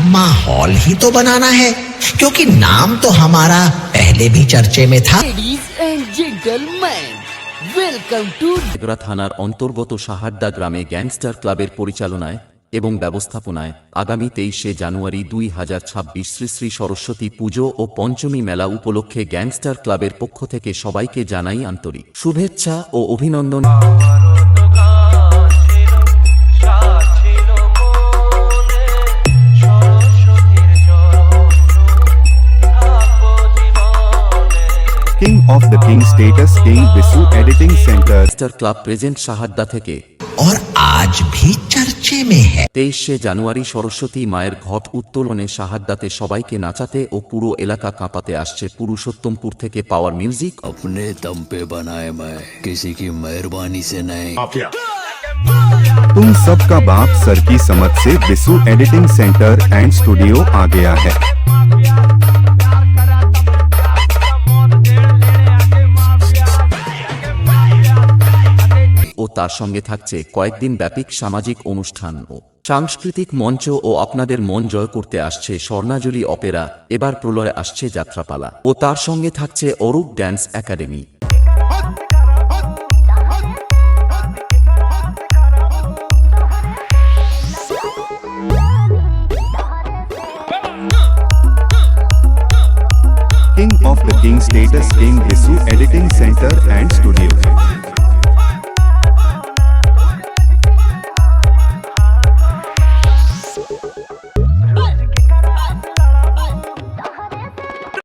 माहौल ही तो बनाना है, क्योंकि नाम तो हमारा पहले भी चर्चे में था। Ladies and gentlemen, welcome to Egra থানার অন্তর্গত সাহাদ্দা গ্রামে গ্যাংস্টার ক্লাবের পরিচালনায় এবং ব্যবস্থাপনায় আগামী 23শে জানুয়ারি 2026 শ্রী শ্রী সরস্বতী পুজো ও পঞ্চমী মেলা উপলক্ষে গ্যাংস্টার ক্লাবের পক্ষ থেকে সবাইকে জানাই আন্তরিক শুভেচ্ছা ও অভিনন্দন। King of the King status King Bisu Editing Center gangster club present সাহাদ্দা থেকে और आज भी चर्चे में है। 23শে জানুয়ারি সরস্বতী মায়ের ঘট উত্তোলনে সাহাদ্দাতে সবাইকে নাচাতে ও পুরো এলাকা কাঁপাতে আসছে পুরুষোত্তমপুর থেকে পাওয়ার মিউজিক। अपने दम पे बनाए मैं किसी की मेहरबानी से नहीं। तुम सबका बाप सर की समझ से Vishu editing centre and studio आ गया है। ও তার সঙ্গে থাকছে কয়েকদিন ব্যাপী সামাজিক অনুষ্ঠান ও সাংস্কৃতিক মঞ্চ ও আপনাদের মন জয় করতে আসছে স্বর্ণাজলি অপেরা, এবার প্রলয়ে আসছে যাত্রাপালা ও তার সঙ্গে থাকছে Arup dance academy. King of the King status King Bisu Editing Center and Studio।